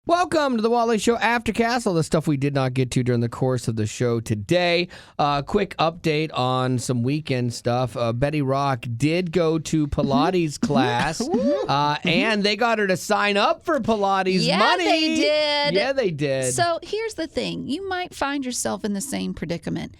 Welcome to the Wally Show Aftercast, all the stuff we did not get to during the course of the show today. Quick update on some weekend stuff. Betty Rock did go to Pilates class, and they got her to sign up for Pilates money. Yeah, they did. Yeah, they did. So here's the thing. You might find yourself in the same predicament.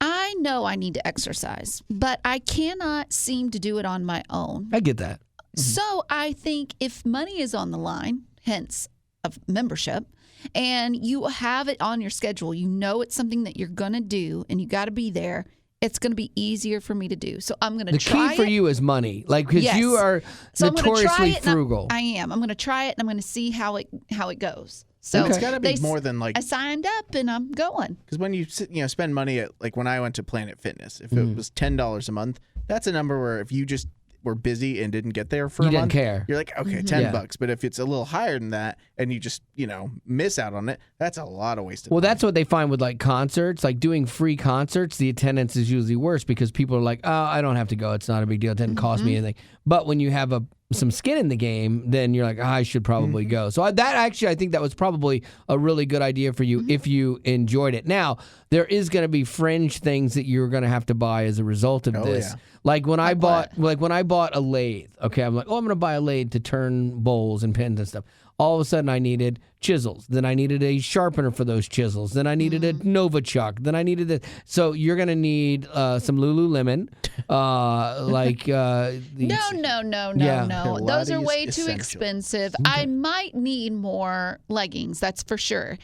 I know I need to exercise, but I cannot seem to do it on my own. I get that. So I think if money is on the line, hence of membership, and you have it on your schedule, you know it's something that you're going to do and you got to be there, it's going to be easier for me to do. So I'm going to try it. The key for you is money, because you are notoriously frugal. I am. I'm going to try it and I'm going to see how it goes. So it's got to be more than like I signed up and I'm going. Because when you spend money at, like when I went to Planet Fitness, if it was $10 a month, that's a number where if you just were busy and didn't get there for a month, you didn't care. You're like, okay, $10. But if it's a little higher than that and you just, miss out on it, that's a lot of wasted money. That's what they find with like concerts, like doing free concerts, the attendance is usually worse because people are like, oh, I don't have to go. It's not a big deal. It didn't cost me anything. But when you have some skin in the game, then you're like, I should probably go. So I think that was probably a really good idea for you if you enjoyed it. Now, there is going to be fringe things that you're going to have to buy as a result of this. Yeah. Like when I bought a lathe, okay, I'm like, I'm going to buy a lathe to turn bowls and pins and stuff. All of a sudden I needed chisels. Then I needed a sharpener for those chisels. Then I needed a Nova Chuck. Then I needed this. So you're going to need some Lululemon. No. Those are way too expensive. Okay. I might need more leggings, that's for sure.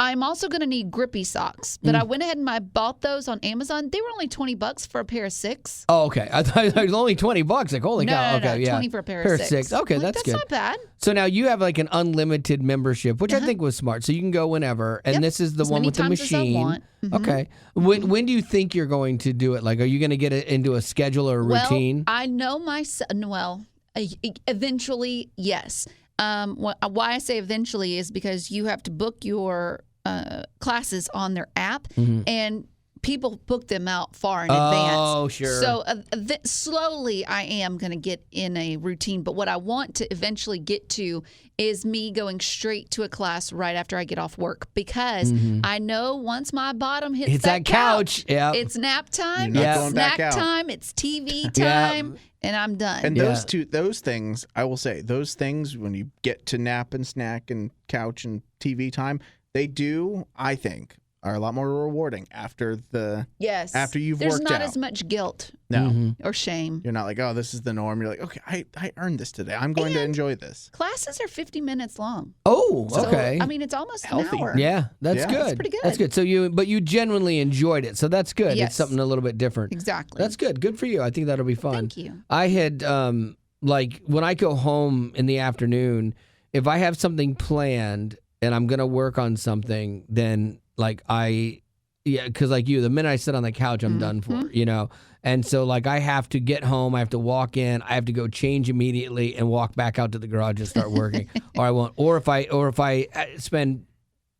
I'm also going to need grippy socks, but I went ahead and I bought those on Amazon. They were only $20 for a pair of 6. Oh, okay. I thought it was only $20. Like, holy cow. No, okay, yeah. 20 for a pair of 6. Okay, that's good. That's not bad. So now you have like an unlimited membership, which I think was smart. So you can go whenever, and this is the one with the machine. As I want. Okay. When do you think you're going to do it? Like, are you going to get it into a schedule or a routine? I know eventually, yes. Why I say eventually is because you have to book your classes on their app, and people book them out far in advance. Oh, sure. So slowly I am going to get in a routine, but what I want to eventually get to is me going straight to a class right after I get off work, because I know once my bottom hits that couch, it's nap time, it's snack time, it's TV time, and I'm done. And those things, I will say, those things when you get to nap and snack and couch and TV time, they do, I think, are a lot more rewarding after you've worked out. There's not as much guilt or shame. You're not like, oh, this is the norm. You're like, okay, I earned this today. I'm going to enjoy this. Classes are 50 minutes long. Oh, okay. So, I mean, it's almost an hour. Yeah, that's good. That's pretty good. That's good. So you genuinely enjoyed it. So that's good. Yes. It's something a little bit different. Exactly. That's good. Good for you. I think that'll be fun. Thank you. I had, when I go home in the afternoon, if I have something planned and I'm going to work on something, then because like you, the minute I sit on the couch, I'm done for, And so like I have to get home, I have to walk in, I have to go change immediately and walk back out to the garage and start working, or I won't. Or if I spend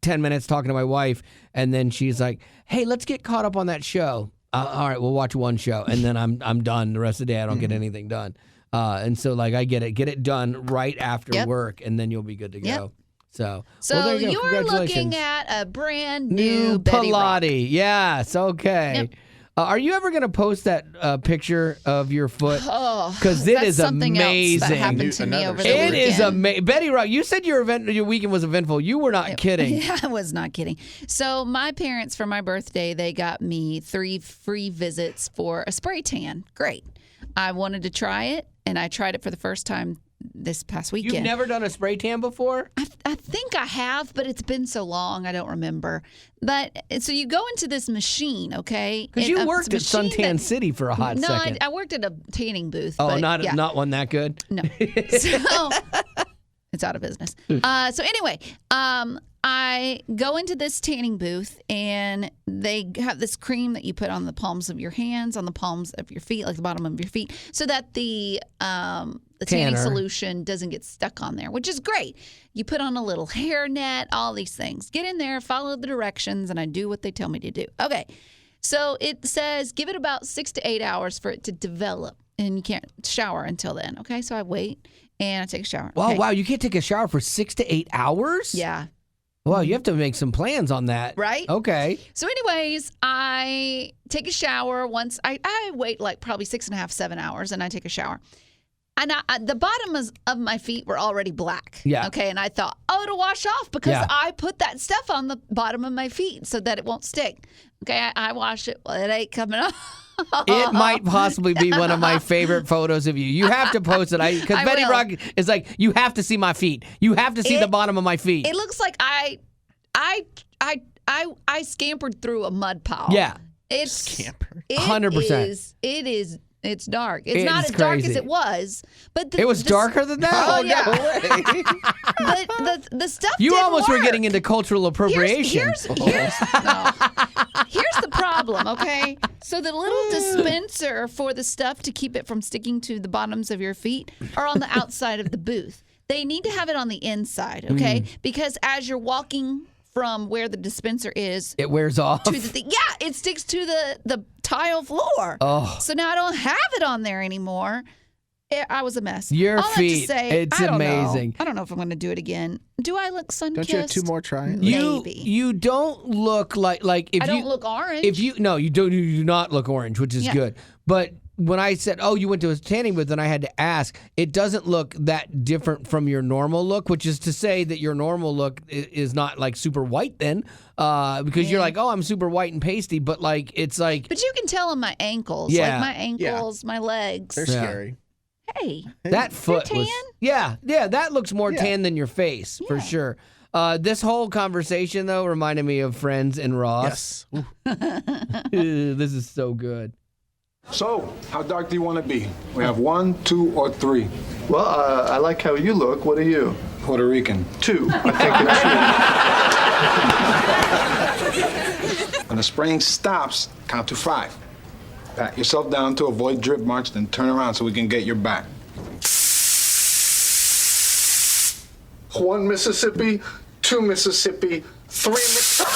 10 minutes talking to my wife and then she's like, "Hey, let's get caught up on that show." All right, we'll watch one show and then I'm done. The rest of the day I don't get anything done. And so like I get it done right after work, and then you'll be good to go. So you're looking at a brand new Betty Rock. Yes, okay. Yep. Are you ever going to post that picture of your foot? Oh, because it is something amazing. Else that happened to me over the weekend. It is amazing. Betty Rock, you said your weekend was eventful. You were not kidding. I was not kidding. So my parents, for my birthday, they got me 3 free visits for a spray tan. Great. I wanted to try it, and I tried it for the first time this past weekend. You've never done a spray tan before? I think I have, but it's been so long I don't remember. But so you go into this machine, okay? Because you worked at Suntan City for a hot second. No, I worked at a tanning booth. Oh, not one that good? No. So it's out of business. So anyway, I go into this tanning booth, and they have this cream that you put on the palms of your hands, on the palms of your feet, like the bottom of your feet, so that the tanning solution doesn't get stuck on there, which is great. You put on a little hair net, all these things. Get in there, follow the directions, and I do what they tell me to do. Okay, so it says give it about 6 to 8 hours for it to develop, and you can't shower until then. Okay, so I wait. and I take a shower. Oh, Okay. wow. You can't take a shower for 6 to 8 hours? Yeah. Well, you have to make some plans on that. Right? Okay. So, anyways, I take a shower once. I wait like probably 6.5, 7 hours, and I take a shower. And the bottoms of my feet were already black. Yeah. Okay. And I thought, it'll wash off because Yeah. I put that stuff on the bottom of my feet so that it won't stick. Okay. I wash it. Well, it ain't coming off. It might possibly be one of my favorite photos of you. You have to post it. Because I Betty will. Rock is like, you have to see my feet. You have to see the bottom of my feet. It looks like I scampered through a mud pile. Yeah. It's Scampered. 100%. It's dark. It's It not is as dark crazy. as it was, but It was darker than that? Oh, yeah. No way. But the stuff You didn't almost were work. getting into cultural appropriation. Here's the problem, okay? So the little dispenser for the stuff to keep it from sticking to the bottoms of your feet are on the outside of the booth. They need to have it on the inside, okay? Because as you're walking from where the dispenser is It wears off. to the thing, yeah, it sticks to the tile floor. Oh. So now I don't have it on there anymore. I was a mess. Your All that to feet, say, it's I don't know. amazing. I don't know if I'm going to do it again. Do I look sun-kissed? Don't you have 2 more tries? Maybe. You don't look like if I you don't look orange. if you no you do not look orange, which is Yeah. good. But when I said, "Oh, you went to a tanning booth," and I had to ask, it doesn't look that different from your normal look, which is to say that your normal look is not like super white then, because you're like, "Oh, I'm super white and pasty," but like it's like But you can tell on my ankles. Yeah. Like my ankles, my legs. They're Yeah. scary. Hey. that foot was tan? yeah, that looks more tan than your face for Yeah. sure. This whole conversation though reminded me of Friends and Ross. Yes. This is so good. So, how dark do you want to be? We have 1, 2, or 3. Well, I like how you look. What are you? Puerto Rican. 2. I think it's When the spraying stops, count to 5. Pat yourself down to avoid drip marks, then turn around so we can get your back. 1 Mississippi, 2 Mississippi, 3 Mississippi.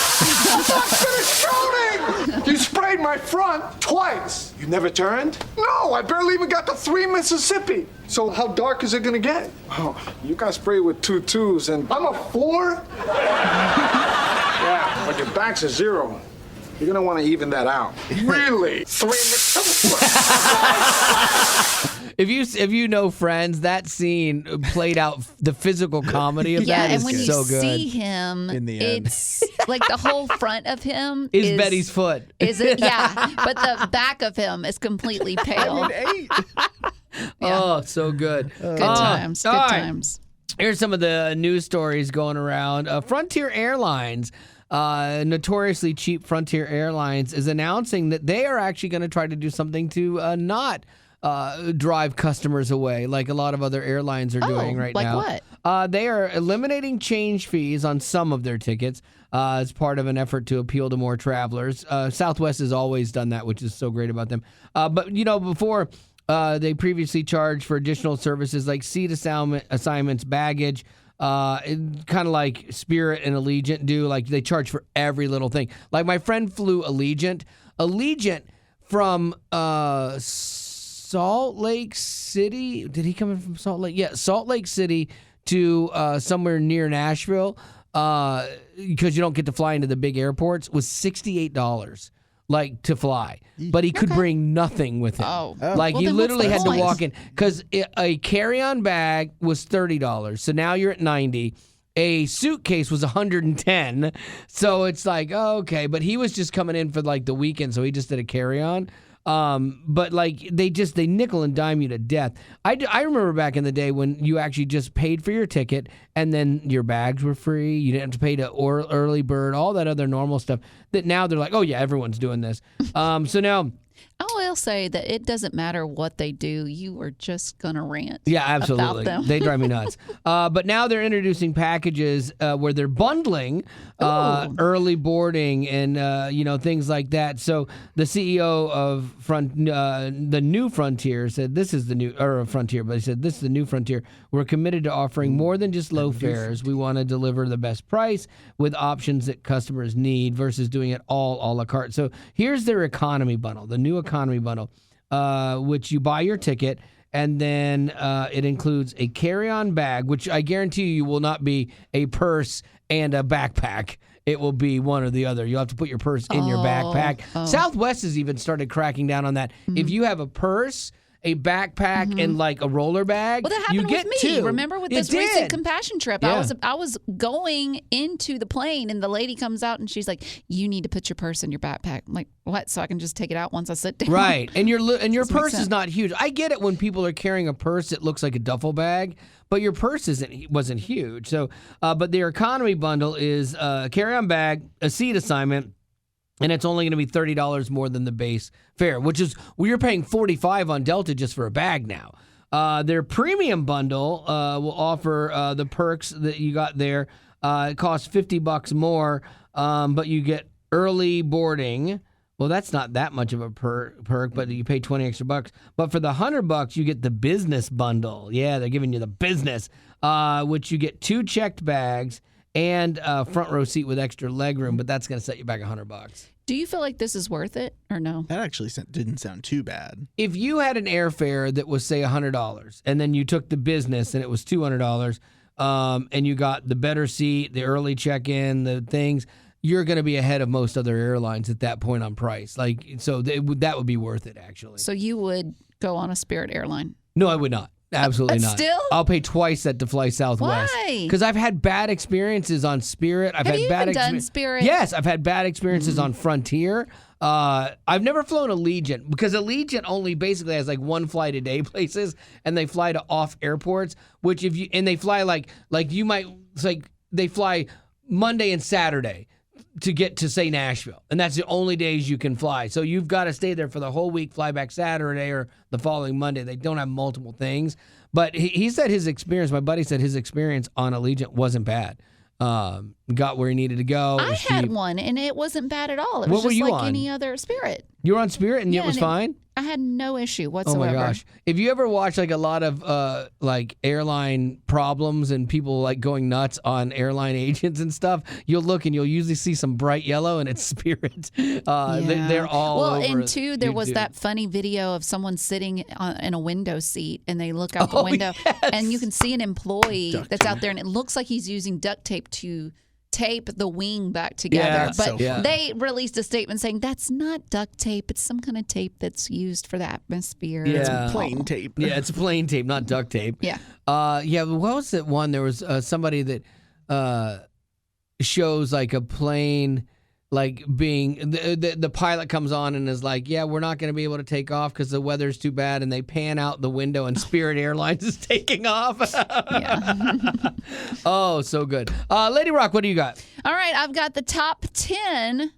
I'm not finished counting! You sprayed my front twice. You never turned? No, I barely even got to 3 Mississippi. So how dark is it gonna get? Oh, you got sprayed with 2 2s and... I'm a 4? Yeah, but your back's a 0. You're gonna want to even that out. Really? 3 Mississippi. If you know Friends, that scene played out the physical comedy of Yeah, that and is when you so good. see him, In the end. it's like the whole front of him is Betty's foot. Is it? Yeah, but the back of him is completely pale. 8. Oh, so good. Good times. Good all right. times. Here's some of the news stories going around. Frontier Airlines, notoriously cheap Frontier Airlines, is announcing that they are actually going to try to do something to not drive customers away like a lot of other airlines are doing right like now. what? They are eliminating change fees on some of their tickets as part of an effort to appeal to more travelers. Southwest has always done that, which is so great about them. But, before they previously charged for additional services like seat assignments, baggage, kind of like Spirit and Allegiant do. Like they charge for every little thing. Like my friend flew Allegiant from Salt Lake City. Did he come in from Salt Lake? Yeah, Salt Lake City to somewhere near Nashville because you don't get to fly into the big airports was $68 like to fly. But he could bring nothing with him. Oh. Like Well, you then what's literally the had to point? walk in because a carry-on bag was $30. So now you're at $90. A suitcase was $110. So it's like, oh, okay. But he was just coming in for like the weekend, so he just did a carry-on. But like they nickel and dime you to death. I remember back in the day when you actually just paid for your ticket and then your bags were free. You didn't have to pay to early bird, all that other normal stuff. That now they're like, oh yeah, everyone's doing this. So now. I will say that it doesn't matter what they do. You are just going to rant. Yeah, absolutely. About them. They drive me nuts. But now they're introducing packages where they're bundling early boarding and things like that. So the CEO of the New Frontier said this is the new Frontier, but he said this is the New Frontier. We're committed to offering more than just low fares. We want to deliver the best price with options that customers need versus doing it all a la carte. So here's their economy bundle, the new economy bundle, which you buy your ticket And then it includes a carry-on bag, which I guarantee you will not be a purse and a backpack. It will be one or the other. You'll have to put your purse in your backpack. Southwest has even started cracking down on that. If you have a purse, a backpack, and like a roller bag, Well, that happened you get with me. two. Remember with It this recent did. compassion trip? Yeah. I was going into the plane, and the lady comes out, and she's like, "You need to put your purse in your backpack." I'm like, "What?" So I can just take it out once I sit down. Right, and your Doesn't make purse is sense. not huge. I get it when people are carrying a purse that looks like a duffel bag, but your purse wasn't huge. So, but their economy bundle is a carry-on bag, a seat assignment, and it's only going to be $30 more than the base fare, which is you're paying $45 on Delta just for a bag now. Their premium bundle will offer the perks that you got there. It costs $50 more, but you get early boarding. Well, that's not that much of a perk, but you pay 20 extra bucks. But for the $100, you get the business bundle. Yeah, they're giving you the business, which you get 2 checked bags and a front row seat with extra leg room, but that's going to set you back $100. Do you feel like this is worth it or no? That actually didn't sound too bad. If you had an airfare that was, say, $100, and then you took the business and it was $200, and you got the better seat, the early check-in, the things, you're going to be ahead of most other airlines at that point on price. Like, so that would be worth it, actually. So you would go on a Spirit airline? No, I would not. Absolutely not. Still? I'll pay twice that to fly Southwest. Why? Because I've had bad experiences on Spirit. Have you even done Spirit? Yes, I've had bad experiences on Frontier. I've never flown Allegiant because Allegiant only basically has like one flight a day places, and they fly to off airports. Which they fly like you might, it's like they fly Monday and Saturday to get to, say, Nashville. And that's the only days you can fly. So you've got to stay there for the whole week, fly back Saturday or the following Monday. They don't have multiple things. But he said his experience, my buddy said his experience on Allegiant wasn't bad. Got where he needed to go. I had one, and it wasn't bad at all. It What was were just you like on? any other Spirit. You were on Spirit and it was and fine? I had no issue Oh whatsoever. my gosh. If you ever watch like a lot of like airline problems and people like going nuts on airline agents and stuff, you'll look and you'll usually see some bright yellow and it's Spirit. They're all well, over. and two, there was that funny video of someone sitting in a window seat, and they look out the window, and you can see an employee that's out there, and it looks like he's using duct tape to tape the wing back together. Yeah, but yeah. they released a statement saying that's not duct tape. It's some kind of tape that's used for the atmosphere. Yeah. Plain tape. Yeah, it's plain tape, not duct tape. Yeah. Yeah, but what was that one? There was somebody that shows like a plane like being the pilot comes on and is like, yeah, we're not going to be able to take off because the weather's too bad, and they pan out the window and Spirit Airlines is taking off. Yeah. Oh, so good. Lady Rock, what do you got? All right, I've got the top 10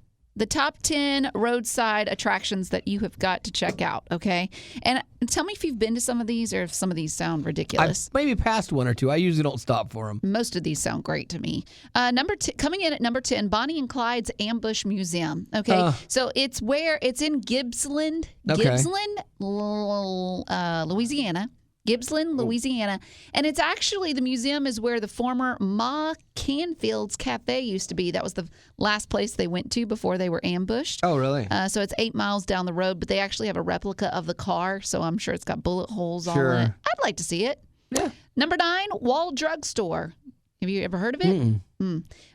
roadside attractions that you have got to check out, okay? And tell me if you've been to some of these or if some of these sound I've ridiculous. maybe passed one or two. I usually don't stop for them. Most of these sound great to me. Coming in at number 10, Bonnie and Clyde's Ambush Museum. Okay, so it's in Gippsland, Okay. Louisiana. Gippsland, Louisiana. And it's actually, the museum is where the former Ma Canfield's Cafe used to be. That was the last place they went to before they were ambushed. Oh, really? So it's 8 miles down the road, but they actually have a replica of the car, so I'm sure it's got bullet holes all Sure. in it. I'd like to see it. Yeah. Number 9, Wall Drugstore. Have you ever heard of it?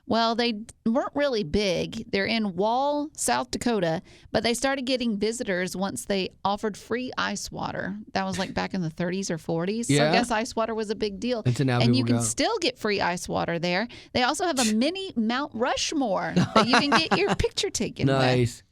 Well, they weren't really big. They're in Wall, South Dakota, but they started getting visitors once they offered free ice water. That was like back in the 30s or 40s. So Yeah. I guess ice water was a big deal. And so now and you people can go. still get free ice water there. They also have a mini Mount Rushmore that you can get your picture taken with. Nice.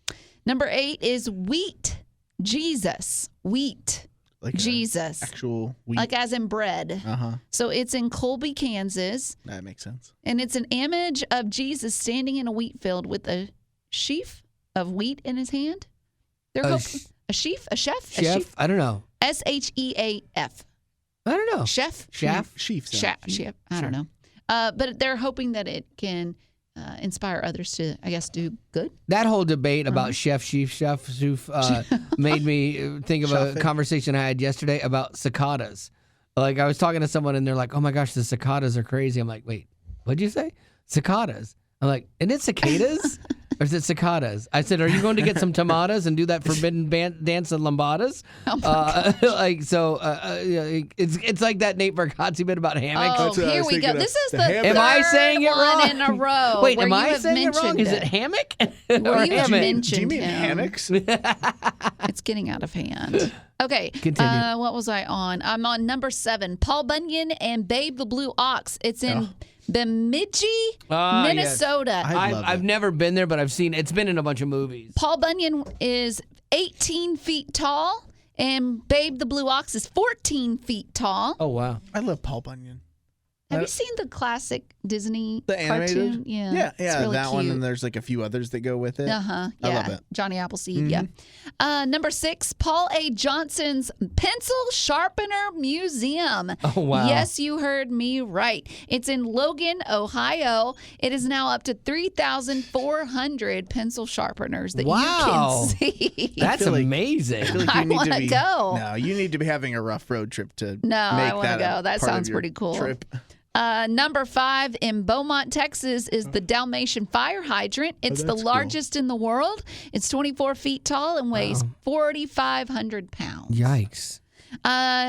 Number 8 is Wheat Jesus. Wheat Like Jesus. actual wheat. Like as in bread. Uh-huh. So it's in Colby, Kansas. That makes sense. And it's an image of Jesus standing in a wheat field with a sheaf of wheat in his hand. They're A a sheaf? A chef? A Chef? sheaf? I don't know. SHEAF. I don't know. Chef? Chef? Sheaf. Chef. I don't know. But they're hoping that it can inspire others to, I guess, do good. That whole debate about chef made me think of a conversation I had yesterday about cicadas. Like, I was talking to someone and they're like, oh my gosh, the cicadas are crazy. I'm like, wait, what'd you say? Cicadas. I'm like, and it's cicadas? Or is it cicadas? I said, are you going to get some tomatas and do that forbidden dance of lambadas? It's like that Nate Bargatze bit about hammocks. Oh, That's what I here was we go. thinking This of. is The the hammock. third Am I saying it wrong? one in a row. Wait, where am you I have saying it wrong? mentioned Is it hammock? Where you have hammock? mentioned Do you mean him. hammocks? It's getting out of hand. Okay. Continue. What was I on? I'm on number 7. Paul Bunyan and Babe the Blue Ox. It's in Bemidji, Minnesota. I've never been there, but I've seen it's been in a bunch of movies. Paul Bunyan is 18 feet tall, and Babe the Blue Ox is 14 feet tall. Oh, wow. I love Paul Bunyan. Have you seen the classic Disney The animated? cartoon? Yeah. It's really that one, cute. and there's like a few others that go with it. Yeah. I love it. Johnny Appleseed, yeah. Number 6, Paul A. Johnson's Pencil Sharpener Museum. Oh, wow. Yes, you heard me right. It's in Logan, Ohio. It is now up to 3,400 pencil sharpeners that Wow. you can see. That's feel like- amazing. I feel like I you need wanna to be, go. No, you need to be having a rough road trip to No, I make wanna that go. a That part of sounds your pretty cool. Trip. Number 5 in Beaumont, Texas is the Dalmatian fire hydrant. It's the that's cool. largest in the world. It's 24 feet tall and weighs 4,500 pounds. Yikes.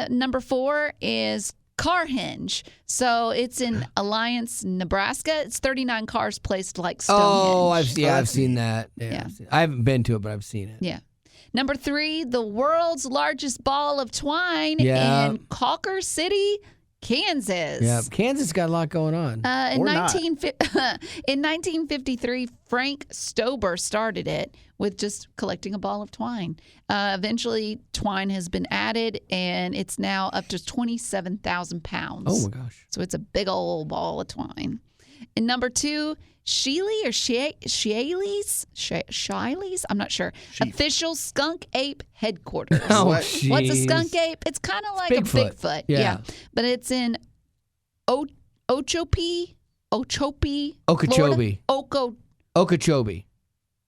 Number 4 is Carhenge. So it's in Alliance, Nebraska. It's 39 cars placed like Stonehenge. Oh, I've seen that. Yeah. I haven't been to it, but I've seen it. Yeah. Number 3, the world's largest ball of twine Yeah. in Calker City, Kansas. Yeah, Kansas got a lot going on. In Or not. 1953, Frank Stober started it with just collecting a ball of twine. Eventually, twine has been added, and it's now up to 27,000 pounds. Oh, my gosh. So it's a big old ball of twine. And number 2, Shealy or Shiley's? I'm not sure. Official skunk ape headquarters. Oh, What? What's a jeez. skunk ape? It's kind of like Bigfoot. a Bigfoot. Yeah. But it's in Okeechobee, Okeechobee. Florida? Okeechobee.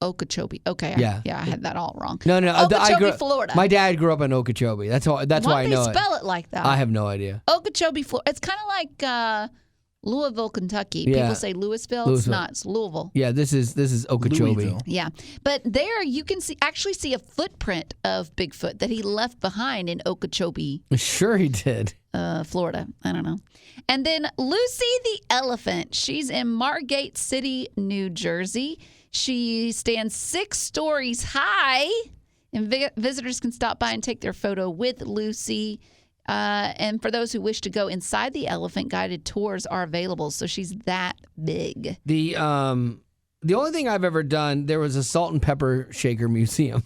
Okeechobee. Okay. Yeah. I had that all wrong. No. Okeechobee, Florida. My dad grew up in Okeechobee. That's why Why I do know they it. spell it like that? I have no idea. Okeechobee, Florida. It's kind of like Louisville, Kentucky. Yeah. People say Louisville. It's Louisville. not. It's Louisville. Yeah, this is Okeechobee. Louisville. Yeah, but there you can actually see a footprint of Bigfoot that he left behind in Okeechobee, Sure he did. Florida. I don't know. And then Lucy the elephant. She's in Margate City, New Jersey. She stands 6 stories high, and visitors can stop by and take their photo with Lucy. And for those who wish to go inside the elephant, guided tours are available. So she's that big. The only thing I've ever done, there was a salt and pepper shaker museum.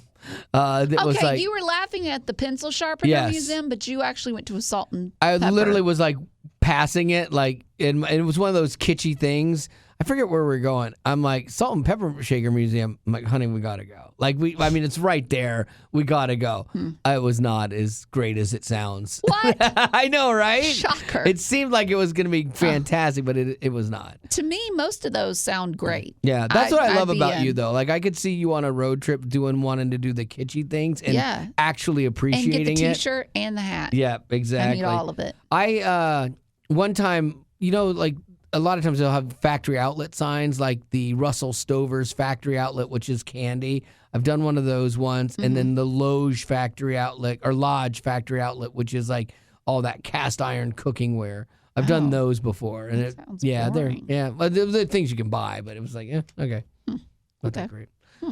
That was like, you were laughing at the pencil sharpener Yes. museum, but you actually went to a salt and I pepper. literally was like passing it, like, and it was one of those kitschy things. I forget where we're going. I'm like, salt and pepper shaker museum. I'm like, honey, we gotta go. Like, it's right there. We gotta go. It was not as great as it sounds. What? I know, right? Shocker. It seemed like it was gonna be fantastic, but it was not. To me, most of those sound great. Yeah, that's what I love I'd be about in. you, though. Like, I could see you on a road trip wanting to do the kitschy things and Yeah. actually And appreciating get the it. T-shirt and the hat. Yeah, I exactly. need all of it. I one time, like a lot of times they'll have factory outlet signs, like the Russell Stover's factory outlet, which is candy. I've done one of those once, and then the Lodge factory outlet or Lodge factory outlet, which is like all that cast iron cooking ware. I've done those before, and sounds they're boring. well, they're things you can buy, but it was like, okay, not that Okay. great.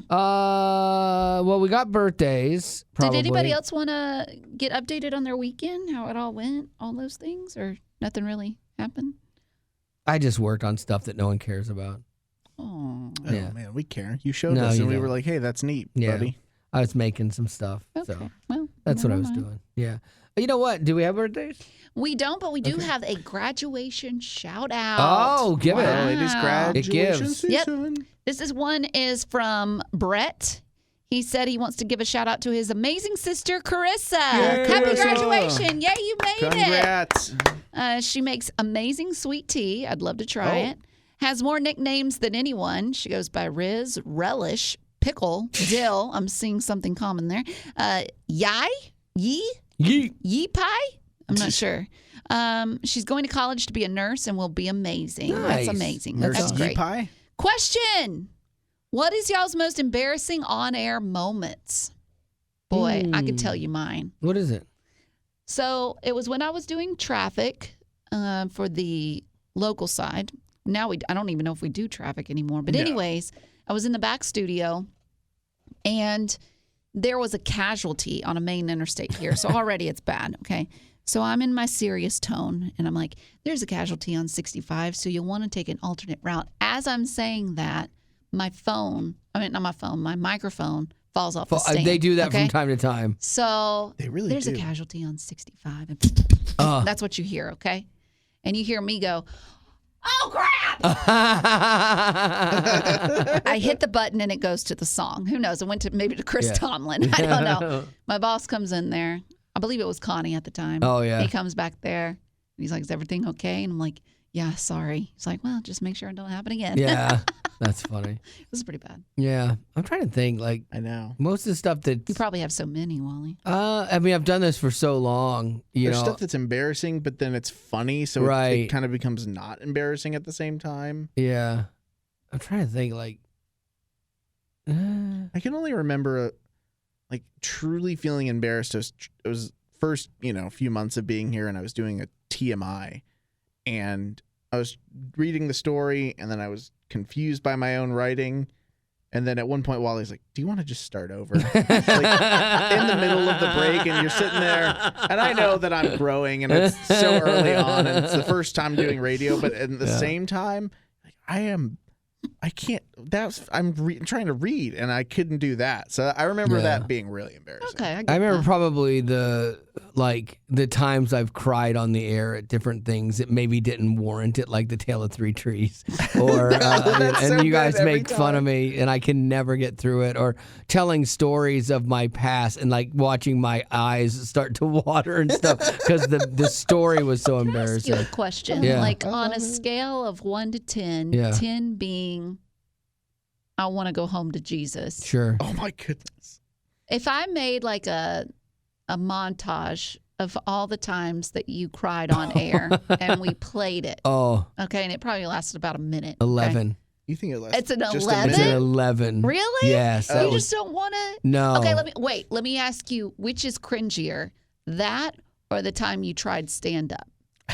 Well, we got birthdays. Probably. Did anybody else want to get updated on their weekend, how it all went, all those things, or nothing really happened? I just worked on stuff that no one cares about. Oh, Oh, Yeah. man, we care. You showed No, us, you and we don't. were like, hey, that's neat, Yeah. buddy. I was making some stuff, okay. so Well, that's what I never was mind. doing. Yeah. You know what? Do we have birthdays? We don't, but we do have a graduation shout out. Oh, give it. Oh, it is Wow. graduation gives. Yep. season. This one is from Brett. He said he wants to give a shout out to his amazing sister, Carissa. Yay, Happy Carissa. graduation. Yay, you made Congrats. it. She makes amazing sweet tea. I'd love to try it. Has more nicknames than anyone. She goes by Riz, Relish, Pickle, Dill. I'm seeing something common there. Yai? Yee? Yee Pie? I'm not sure. She's going to college to be a nurse and will be amazing. Nice. That's amazing. Nurse That's Yee great. Pie? Question. What is y'all's most embarrassing on-air moments? Boy, I could tell you mine. What is it? So it was when I was doing traffic for the local side. Now I don't even know if we do traffic anymore. But anyways, I was in the back studio, and there was a casualty on a main interstate here. So already it's bad, okay? So I'm in my serious tone, and I'm like, there's a casualty on 65, so you'll want to take an alternate route. As I'm saying that, my microphone falls off the stand. They do that from time to time. So They really there's do. a casualty on 65. And that's what you hear, okay? And you hear me go, oh, crap! I hit the button and it goes to the song. Who knows? It went to maybe to Chris Tomlin. I don't know. My boss comes in there. I believe it was Connie at the time. Oh, yeah. He comes back there. And he's like, is everything okay? And I'm like, yeah, sorry. He's like, well, just make sure it don't happen again. Yeah, that's funny. It was pretty bad. Yeah, I'm trying to think. Like, I know. most of the stuff that You probably have so many, Wally. I mean, I've done this for so long. There's stuff that's embarrassing, but then it's funny, so it kind of becomes not embarrassing at the same time. Yeah, I'm trying to think. Like, I can only remember, like, truly feeling embarrassed. It was first, few months of being here, and I was doing a TMI, and I was reading the story, and then I was confused by my own writing. And then at one point, Wally's like, do you want to just start over? Like, in the middle of the break, and you're sitting there, and I know that I'm growing, and it's so early on, and it's the first time doing radio, but at the same time, like, I'm trying to read, and I couldn't do that. So I remember that being really embarrassing. Okay, I remember probably the times I've cried on the air at different things that maybe didn't warrant it, like the Tale of Three Trees, or and so you guys good every make fun of time. me, and I can never get through it, or telling stories of my past and like watching my eyes start to water and stuff because the story was so Can I ask embarrassing. you a question? Yeah. Like on a scale of 1 to 10, Yeah. 10 being I want to go home to Jesus. Sure. Oh my goodness. If I made like a montage of all the times that you cried on air and we played it, Oh, okay, and it probably lasted about a minute. okay? 11. You think it lasts It's an just 11? a It's an minute? 11. Really? Yes. You just don't want to? No. Okay, let me ask you, which is cringier, that or the time you tried stand up?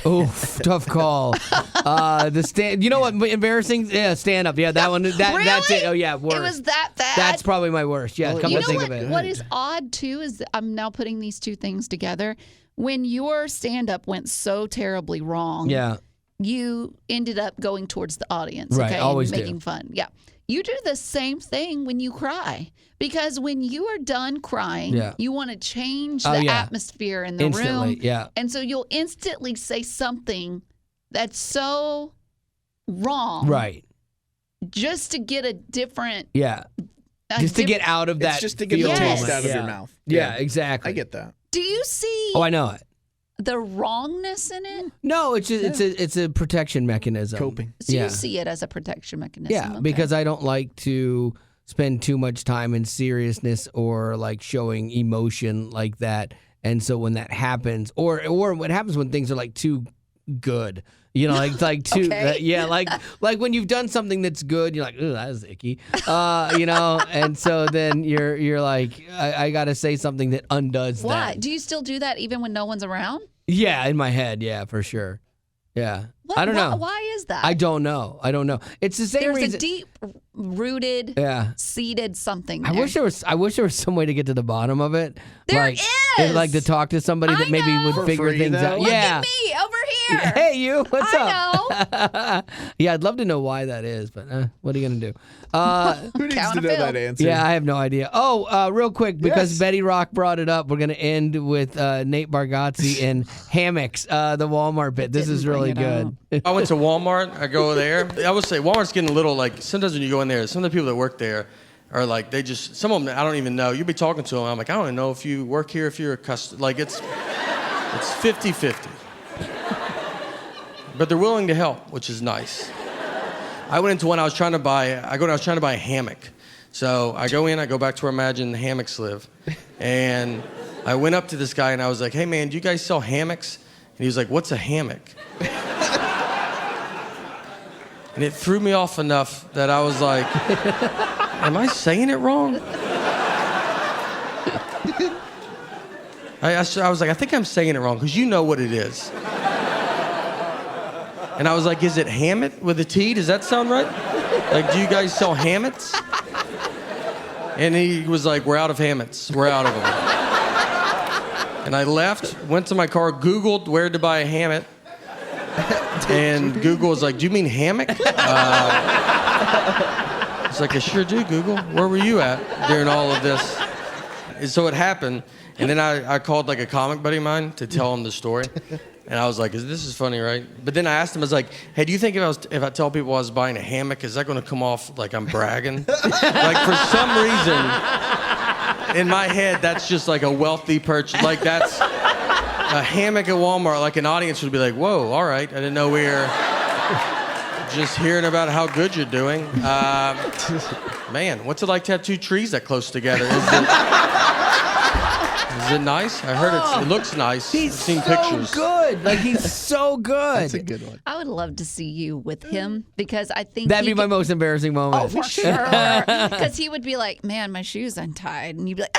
Oh, tough call. The stand. You know what? Embarrassing. Yeah, stand up. Yeah, that one. That's it. Really? Oh yeah, worst. It was that bad? That's probably my worst. Yeah, come You to know think of it. what is odd too is that I'm now putting these two things together. When your stand up went so terribly wrong, Yeah. you ended up going towards the audience, Right, okay, always and do. making fun. Yeah. You do the same thing when you cry. Because when you are done crying, Yeah. you want to change Oh, the yeah. atmosphere in the Instantly, room. yeah. And so you'll instantly say something that's so wrong. Right. Just to get a different Yeah. Just to get out of that. It's just to get the feel taste moment. out of Yeah. your mouth. Yeah, exactly. I get that. Do you see Oh, I know it. the wrongness in it? No, it's just, it's a protection mechanism. Coping. So Yeah. you see it as a protection mechanism? Yeah, Okay. because I don't like to spend too much time in seriousness or like showing emotion like that. And so when that happens, or what happens when things are like too good, you know, like too, Okay. yeah, like when you've done something that's good, you're like, oh, that was icky, you know, and so then you're like, I got to say something that undoes Why? that. Do you still do that even when no one's around? Yeah, in my head, yeah, for sure. Yeah, What, I don't know. Why is that? I don't know. It's the same There's reason. a deep-rooted, Yeah. seated something I there. wish there was some way to get to the bottom of it. There like, is! Like to talk to somebody that I maybe know! would For figure free, things though? out. Look Yeah. at me over here. Hey, you. What's I up? Yeah, I'd love to know why that is, but what are you gonna do? Who needs Count to a know bill. that answer? Yeah, I have no idea. Oh, real quick, because Yes. Betty Rock brought it up, we're gonna end with Nate Bargatze and hammocks, the Walmart bit. This is Didn't really bring good. I went to Walmart. I go there. I would say Walmart's getting a little like, sometimes when you go in there, some of the people that work there are like, some of them I don't even know. You'll be talking to them. I'm like, I don't even know if you work here, if you're a customer. Like it's 50-50. But they're willing to help, which is nice. I went into one I was trying to buy a hammock. So I go in, I go back to where I imagine the hammocks live. And I went up to this guy and I was like, hey man, do you guys sell hammocks? And he was like, what's a hammock? And it threw me off enough that I was like, am I saying it wrong? I was like, I think I'm saying it wrong, because you know what it is. And I was like, is it Hammett with a T? Does that sound right? Like, do you guys sell Hammets? And he was like, we're out of Hammets. We're out of them. And I left, went to my car, Googled where to buy a Hammett. And Google was like, do you mean hammock? It's like, I sure do, Google. Where were you at during all of this? And so it happened. And then I called like a comic buddy of mine to tell him the story. And I was like, this is funny, right? But then I asked him, I was like, hey, do you think if I tell people I was buying a hammock, is that going to come off like I'm bragging? Like, for some reason, in my head, that's just like a wealthy purchase. Like, that's a hammock at Walmart. Like, an audience would be like, whoa, all right. I didn't know we were just hearing about how good you're doing. Man, what's it like to have two trees that close together? Is it nice? I heard it looks nice. He's I've seen so pictures. good. Like, he's so good. That's a good one. I would love to see you with him, because I think That'd he be my could- most embarrassing moment. Oh, for sure. Because he would be like, man, my shoe's untied. And you'd be like,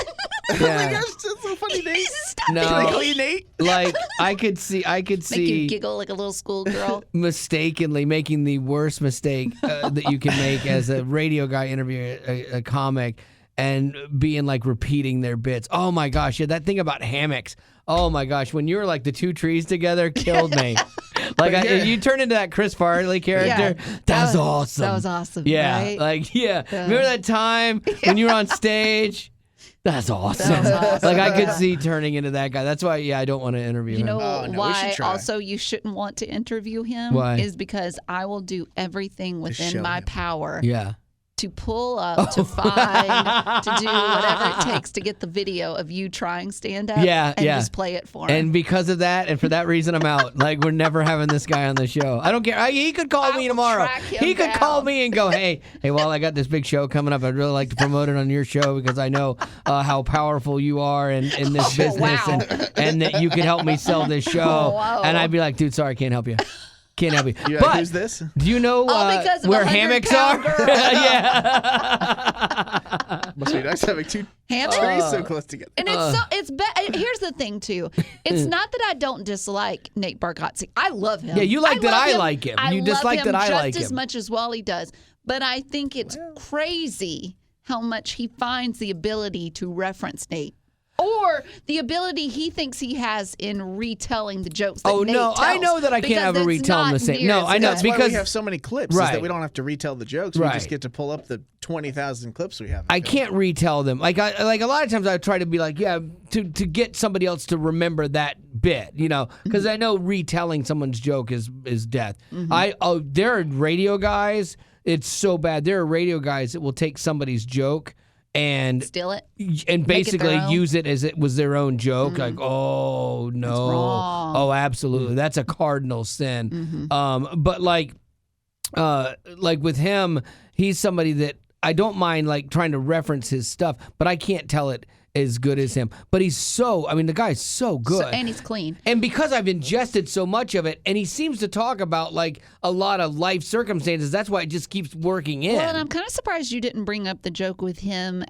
Yeah. That's so funny, Nate. stop No. it. Can I call you Nate? Like, I could Make you see giggle like a little schoolgirl. mistakenly making the worst mistake that you can make as a radio guy interviewing a comic, and being like repeating their bits. Oh my gosh, yeah, that thing about hammocks. Oh my gosh, when you were like the two trees together, killed me. Like, you turned into that Chris Farley character. Yeah. That was awesome. That was awesome. Yeah, right? like, yeah. Remember that time when you were on stage? That's awesome. Like, I could see turning into that guy. That's why, yeah, I don't want to interview You him. know Oh, no, we why should try. also you shouldn't want to interview him? Why? Is because I will do everything show within my him. power Yeah. to pull up, to find, to do whatever it takes to get the video of you trying stand-up Yeah, and yeah. just play it for him. And because of that, and for that reason, I'm out. Like, we're never having this guy on the show. I don't care. He could call I me will tomorrow. track him He could down. call me and go, hey, well, I got this big show coming up. I'd really like to promote it on your show because I know how powerful you are in this business, wow. and that you could help me sell this show. Whoa. And I'd be like, dude, sorry, I can't help you. Can't help you. Yeah, who's this? Do you know because of where 100 hammocks are? pound girl. Yeah. Must be nice having two Hammocks? trees so close together. And here's the thing too. It's not that I don't dislike Nate Bargatze. I love him. Yeah, you like that love I him. like him. I You love dislike him that I just like as him. much as Wally does. But I think it's crazy how much he finds the ability to reference Nate. Or the ability he thinks he has in retelling the jokes that Oh, Nate no, I tells, know that I can't because ever it's retell them not the same. near No, as I know, good. That's why because- we have so many clips, is Right. that we don't have to retell the jokes. Right. We just get to pull up the 20,000 clips we have. I can't retell them. Like a lot of times I try to be like, yeah, to get somebody else to remember that bit, you know, because I know retelling someone's joke is death. There are radio guys. It's so bad. There are radio guys that will take somebody's joke and Steal it. basically their own? use it as it was their own joke. Like, oh no, wrong. oh absolutely, that's a cardinal sin. But like with him, he's somebody that I don't mind like trying to reference his stuff, but I can't tell it as good as him. But the guy's so good. And he's clean. And because I've ingested so much of it, and he seems to talk about like a lot of life circumstances, that's why it just keeps working in. Well, and I'm kind of surprised you didn't bring up the joke with him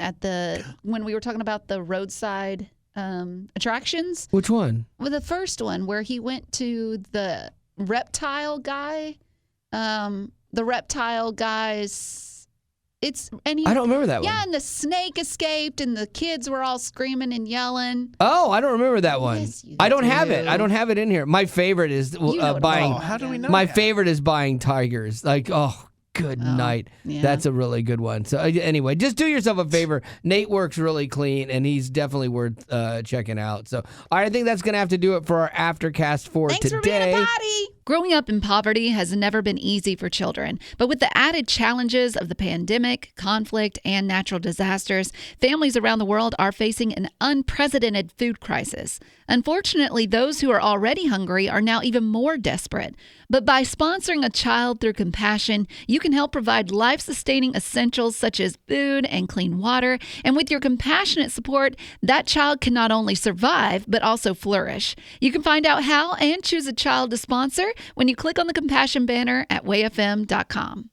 when we were talking about the roadside attractions. Which one? Well, the first one where he went to the reptile guy. The reptile guy's. I don't remember that one. Yeah, and the snake escaped, and the kids were all screaming and yelling. Oh, I don't remember that one. Yes, you I don't have it. do. I don't have it in here. My favorite is know what it buying. Oh, how do we know My that? favorite is buying tigers. Like, oh, good night. yeah. That's a really good one. So anyway, just do yourself a favor. Nate works really clean, and he's definitely worth checking out. So I think that's going to have to do it for our Aftercast for Thanks today. for being a potty. Growing up in poverty has never been easy for children, but with the added challenges of the pandemic, conflict, and natural disasters, families around the world are facing an unprecedented food crisis. Unfortunately, those who are already hungry are now even more desperate. But by sponsoring a child through compassion, you can help provide life-sustaining essentials such as food and clean water. And with your compassionate support, that child can not only survive, but also flourish. You can find out how and choose a child to sponsor when you click on the compassion banner at wayfm.com.